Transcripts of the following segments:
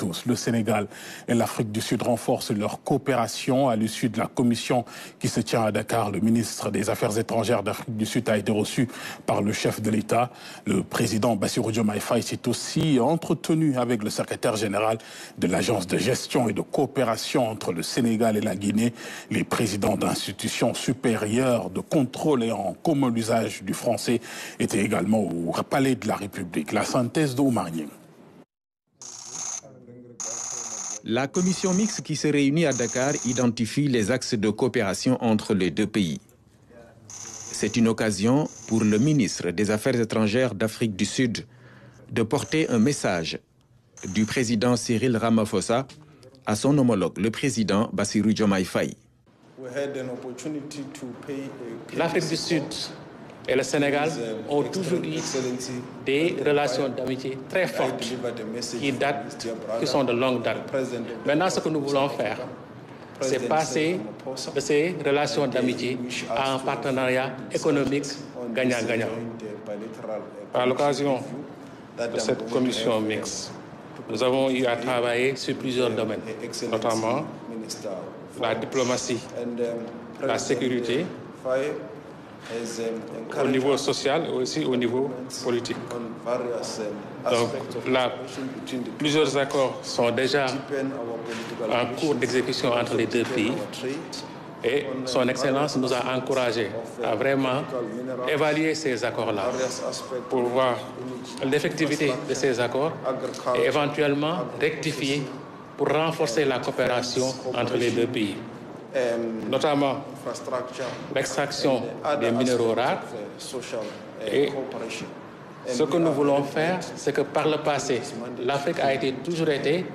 tous. Le Sénégal et l'Afrique du Sud renforcent leur coopération. À l'issue de la commission qui se tient à Dakar, le ministre des Affaires étrangères d'Afrique du Sud a été reçu par le chef de l'État. Le président Bassirou Diomaye Faye s'est aussi entretenu avec le secrétaire général de l'Agence de gestion et de coopération entre le Sénégal et la Guinée. Les présidents d'institutions supérieures de contrôle et en commun l'usage du français étaient également au Palais de la République. La synthèse d'Oumar Nying. La commission mixte qui se réunit à Dakar identifie les axes de coopération entre les deux pays. C'est une occasion pour le ministre des Affaires étrangères d'Afrique du Sud de porter un message du président Cyril Ramaphosa à son homologue, le président Bassirou Diomaye Faye. L'Afrique du Sud et le Sénégal ont toujours eu des relations d'amitié très fortes qui sont de longue date. Maintenant, ce que nous voulons faire, c'est passer de ces relations d'amitié à un partenariat économique gagnant-gagnant. À l'occasion de cette commission mixte, nous avons eu à travailler sur plusieurs domaines, notamment la diplomatie, la sécurité, au niveau social et aussi au niveau politique. Donc là, plusieurs accords sont déjà en cours d'exécution entre les deux pays et son Excellence nous a encouragés à vraiment évaluer ces accords-là pour voir l'effectivité de ces accords et éventuellement rectifier pour renforcer la coopération entre les deux pays, notamment l'extraction des minéraux rares. Et ce que nous voulons faire, c'est que par le passé, l'Afrique a toujours été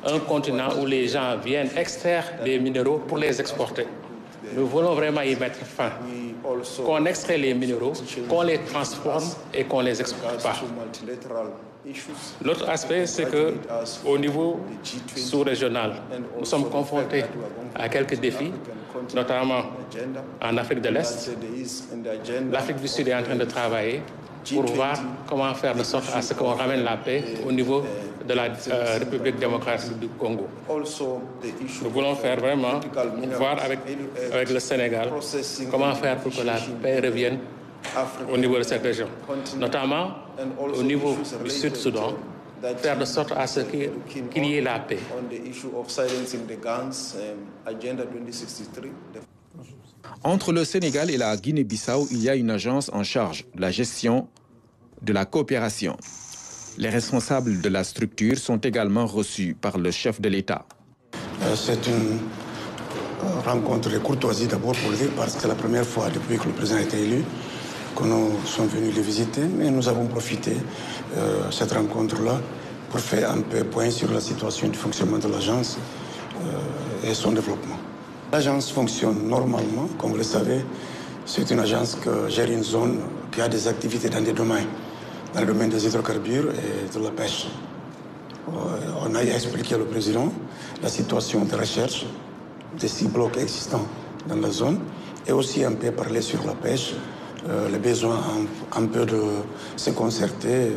un continent où les gens viennent extraire des minéraux pour les exporter. Nous voulons vraiment y mettre fin. Qu'on extrait les minéraux, qu'on les transforme et qu'on les exporte pas. L'autre aspect, c'est qu'au niveau sous-régional, nous sommes confrontés à quelques défis, notamment en Afrique de l'Est. L'Afrique du Sud est en train de travailler pour voir comment faire de sorte à ce qu'on ramène la paix au niveau de la République démocratique du Congo. Nous voulons faire vraiment, voir avec le Sénégal, comment faire pour que la paix revienne au niveau de cette région, notamment au niveau du Sud-Soudan, faire de sorte à ce qu'il y ait la paix. Entre le Sénégal et la Guinée-Bissau, il y a une agence en charge de la gestion de la coopération. Les responsables de la structure sont également reçus par le chef de l'État. C'est une rencontre de courtoisie d'abord pour le dire, parce que c'est la première fois depuis que le président a été élu que nous sommes venus les visiter, mais nous avons profité de cette rencontre-là pour faire un peu point sur la situation du fonctionnement de l'agence et son développement. L'agence fonctionne normalement, comme vous le savez. C'est une agence qui gère une zone qui a des activités dans des domaines, dans le domaine des hydrocarbures et de la pêche. On a expliqué au président la situation de recherche des 6 blocs existants dans la zone et aussi un peu parler sur la pêche, le besoin un peu de se concerter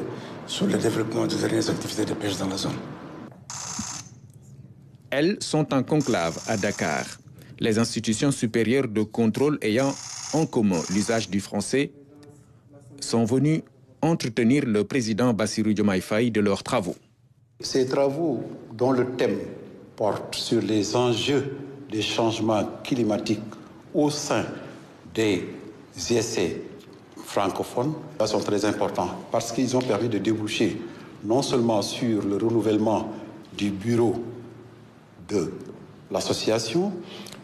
sur le développement des dernières activités de pêche dans la zone. Elles sont en conclave à Dakar. Les institutions supérieures de contrôle ayant en commun l'usage du français sont venues entretenir le président Bassirou Diomaye Faye de leurs travaux. Ces travaux, dont le thème porte sur les enjeux des changements climatiques au sein des essais francophones, sont très importants parce qu'ils ont permis de déboucher non seulement sur le renouvellement du bureau de l'association,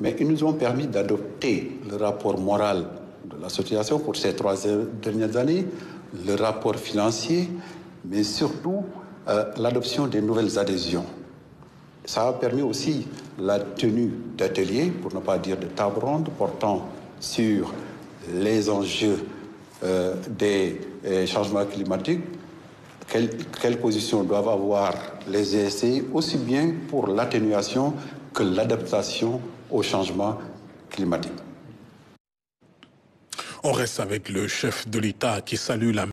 mais ils nous ont permis d'adopter le rapport moral de l'association pour ces 3 dernières années, le rapport financier, mais surtout l'adoption des nouvelles adhésions. Ça a permis aussi la tenue d'ateliers, pour ne pas dire de table ronde, portant sur les enjeux des changements climatiques, quelle position doivent avoir les ESC, aussi bien pour l'atténuation que l'adaptation au changement climatique. On reste avec le chef de l'État qui salue la